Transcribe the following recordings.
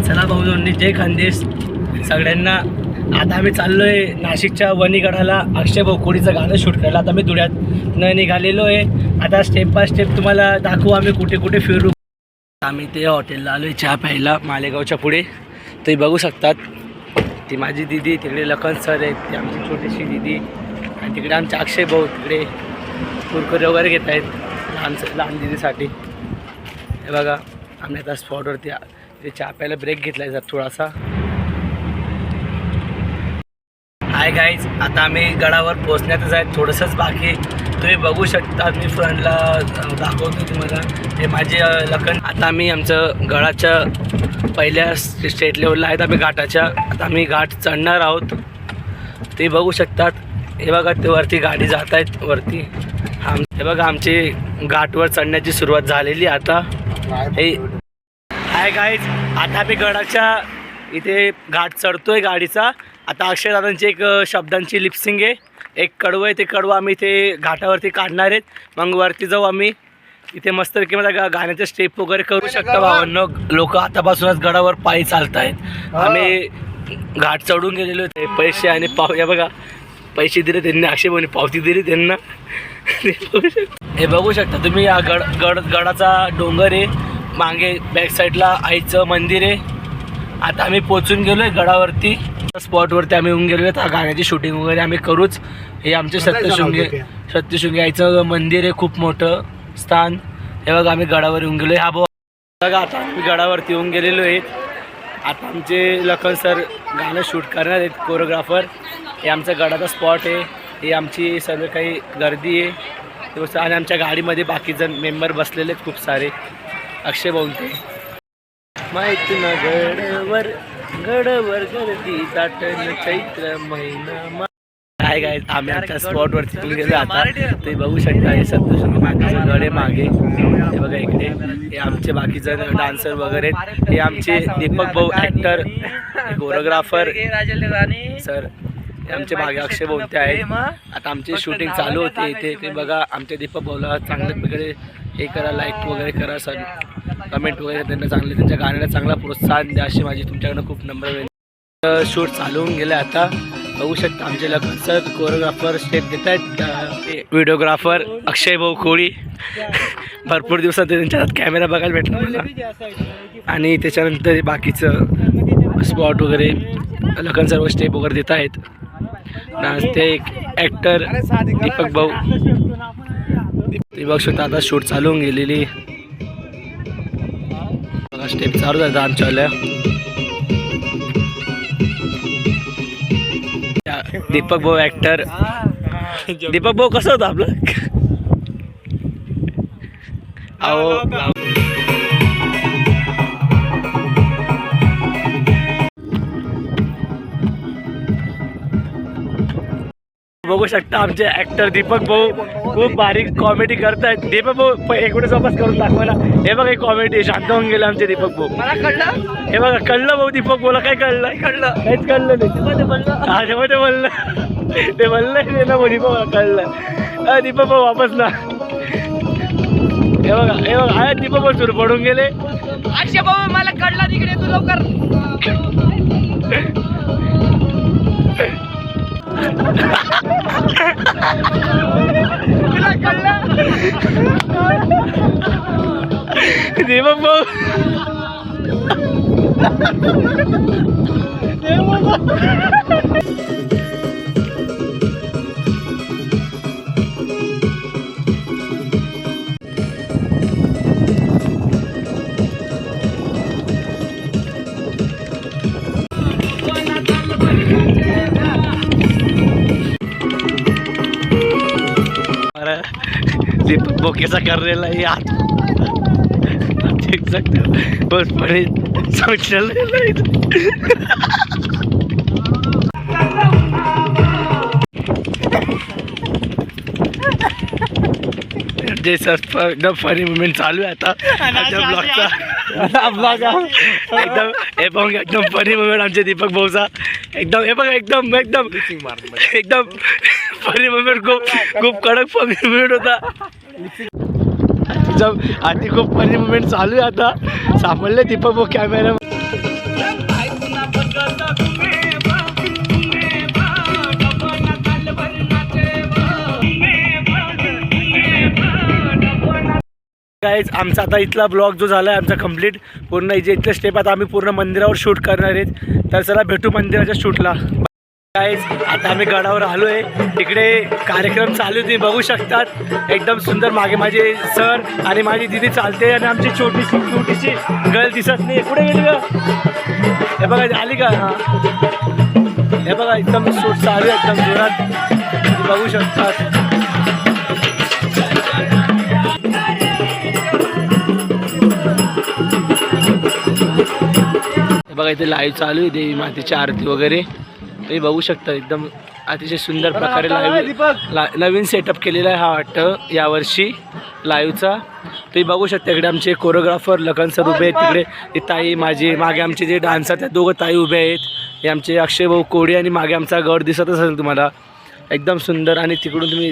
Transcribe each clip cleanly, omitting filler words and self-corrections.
चला भाऊजोंनी जय खानदेश सगळ्यांना. आता आम्ही चाललोय नाशिकच्या वणीगडाला अक्षय भाऊकोडीचं गाणं शूट करायला. आता आम्ही धुळ्यातनं निघालेलो आहे. आता स्टेप बाय स्टेप तुम्हाला दाखवू आम्ही कुठे कुठे फिरू. आम्ही ते हॉटेलला आलोय चहा प्यायला मालेगावच्या पुढे. ते बघू शकतात. ती माझी दिदी, तिकडे लखन सर आहेत, ती आमची छोटीशी दिदी, आणि तिकडे आमचे अक्षय भाऊ तिकडे कुरकुरे वगैरे घेत आहेत लहान दिदीसाठी. हे बघा आम्ही आता स्पॉटवरती ते चहा प्यायला ब्रेक घेतला आहे जर थोडासा. हाय गाईज, आता आम्ही गडावर पोचण्यातच आहे, थोडंसंच बाकी. तुम्ही बघू शकता, मी फ्रंटला दाखवतो तुम्हाला. हे माझे लखन. आता आम्ही आमचं गडाच्या पहिल्या स्टेट लेवलला आहेत आम्ही घाटाच्या. आता आम्ही घाट चढणार आहोत. ते बघू शकतात. हे बघा ते वरती गाडी जात आहेत वरती. हे बघा आमची घाटवर चढण्याची सुरुवात झालेली आता. हे हाय गाईज, आता आम्ही गडाच्या इथे घाट चढतोय गाडीचा. आता अक्षय दादांची एक शब्दांची लिपसिंग आहे, एक कडवं आहे. ते कडवं आम्ही इथे घाटावरती काढणार आहेत. मग वरती जाऊ आम्ही. इथे मस्तपैकी मला गाण्याचे स्टेप वगैरे करू शकता भावांनो. लोक आतापासूनच गडावर पायी चालत आहेत. आम्ही घाट चढून गेलेलो होते. पैसे आणि या बघा पैसे दिले त्यांनी, अक्षय भाऊने पावती दिली त्यांना. हे बघू शकता तुम्ही. या गडाचा डोंगर आहे, मागे बॅक साईडला आईचं मंदिर आहे. आता आम्ही पोचून गेलो आहे गडावरती. स्पॉटवरती आम्ही येऊन गेलो आहे. गाण्याची शूटिंग वगैरे आम्ही करूच. हे आमचे सत्यशृंगी आईचं मंदिर आहे, खूप मोठं स्थान. हे बघा आम्ही गडावर येऊन गेलो आहे. हा बघा आता आम्ही गडावरती येऊन गेलेलो आहेत. आता आमचे लखन सर गाणं शूट करणार आहेत, कोरिओग्राफर. हे आमचा गडाचा स्पॉट आहे. ही आमची सर्व काही गर्दी आहे. आणि आमच्या गाडीमध्ये बाकीजण मेंबर बसलेले आहेत खूप सारे. अक्षय भाऊंचे माहिती ना गडवर गर्दी ताटण चैत्र महिना. काय काय आम्ही आमच्या स्पॉटवरती तिथून गेलो. आता ते बघू शकता. हे सत्यशृंगी मातेचं गड आहे मागे. हे बघा इकडे हे आमचे बाकीजण डान्सर वगैरे. हे आमचे दीपक भाऊ ॲक्टर, कोरिओग्राफर सर. हे आमचे मागे अक्षय भाऊ आहेत. आता आमची शूटिंग चालू होते इथे. ते बघा आमच्या दीपक भाऊला चांगल्या प्रकारे हे करा, लाईक वगैरे करा, सर कमेंट वगैरे त्यांना चांगले, त्यांच्या गाण्याला चांगला प्रोत्साहन द्या, अशी माझी तुमच्याकडनं खूप नम्र विनंती. शूट चालू होऊन गेलं. आता बघू शकता आमचे लखन सर कोरिओग्राफर स्टेप देत आहेत. व्हिडिओग्राफर अक्षय भाऊ कोळी. भरपूर दिवसात त्यांच्या हातात कॅमेरा बघायला भेटला मला. आणि त्याच्यानंतर बाकीचं स्पॉट वगैरे लखन सर्व स्टेप वगैरे देत आहेत. डान्स ते एक ॲक्टर दीपक भाऊ. ते बघू शकता आता शूट चालू होऊन गेलेली. बघा स्टेप चालू झाला आमच्यावाल्या. दीपक भाऊ ॲक्टर. दीपक भाऊ कसं होतं आपलं? अहो बघू शकता आमचे ॲक्टर दीपक भाऊ खूप बारीक कॉमेडी करतायत. दीपक भाऊ एकोणीस वापस करून दाखवायला. हे बघा कॉमेडी शांत होऊन गेलं आमचे दीपक भाऊ. मला कळलं. हे बघा कळलं भाऊ. दीपक भाऊला काय कळलं? काहीच कळलं नाही. हा जेव्हा ते बोललं ते बोललं ना भाऊ. दीपक कळलं. दीपक भाऊ वापस ना. हे बघा आहे दीपक भाऊ सुरू पडून गेले. अक्षय भाऊ मला कळलं तिकडे तू लवकर. दीपक भाऊ दीपक भाऊ कैसा कर रहे है यार, देख सकते हो. बस बड़े सोच चल रहे. जे सर एकदम फनी मुवमेंट चालू आहे आता आमच्या ब्लॉगचा. एकदम हे बघ एकदम फनी मुवमेंट आमच्या दीपक भाऊचा. एकदम हे बघा एकदम एकदम एकदम फनी मुवमेंट. खूप कडक फनी मुवमेंट होता. जब आधी खूप फनी मुवमेंट चालू आहे आता. सापडले दीपक भाऊ कॅमेरा. गाईज आमचा आता इथला ब्लॉग जो झाला आहे आमचा कंप्लीट पूर्ण जे इथले स्टेप आता आम्ही पूर्ण मंदिरावर शूट करणार आहेत. तर चला भेटू मंदिराच्या शूटला. गाईज आता आम्ही गडावर आलो आहे. तिकडे कार्यक्रम चालू तुम्ही बघू शकतात. एकदम सुंदर मागे माझे सर आणि माझी दिदी चालते आणि आमची छोटीशी गर्ल दिसत नाही. कुठे गेली का? हे बघा आली का? हे बघा एकदम शूट चालू आहे एकदम जोरात तुम्ही बघू शकतात. बघा इथे लाईव्ह चालू आहे देवी मातेची आरती वगैरे तुम्ही बघू शकता. एकदम अतिशय सुंदर प्रकारे नवीन सेटअप केलेला आहे हा वाटतं यावर्षी लाईव्हचा. तुम्ही बघू शकता इकडे आमचे कोरिओग्राफर लखन सर उभे आहेत. तिकडे ती ताई माझी मागे आमचे जे डान्सर त्या दोघं ताई उभे आहेत. हे आमचे अक्षय भाऊ कोडी आणि मागे आमचा गड दिसत असेल तुम्हाला एकदम सुंदर. आणि तिकडून तुम्ही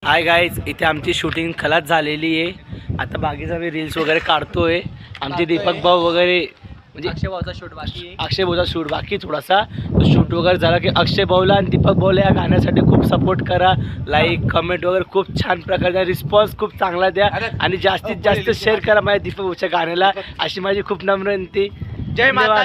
हाय गाईज इथे आमची शूटिंग खलास झालेली आहे. आता बाकीचा मी रील्स वगैरे काढतोय. आमचे दीपक भाऊ वगैरे म्हणजे अक्षय भाऊचा शूट बाकी थोडासा शूट वगैरे झाला की अक्षय भाऊला आणि दीपक भाऊला या गाण्यासाठी खूप सपोर्ट करा. लाईक कमेंट वगैरे खूप छान प्रकारचा रिस्पॉन्स खूप चांगला द्या आणि जास्तीत जास्त शेअर करा माझ्या दीपक भाऊच्या गाण्याला अशी माझी खूप नम्र विनंती. जय माता.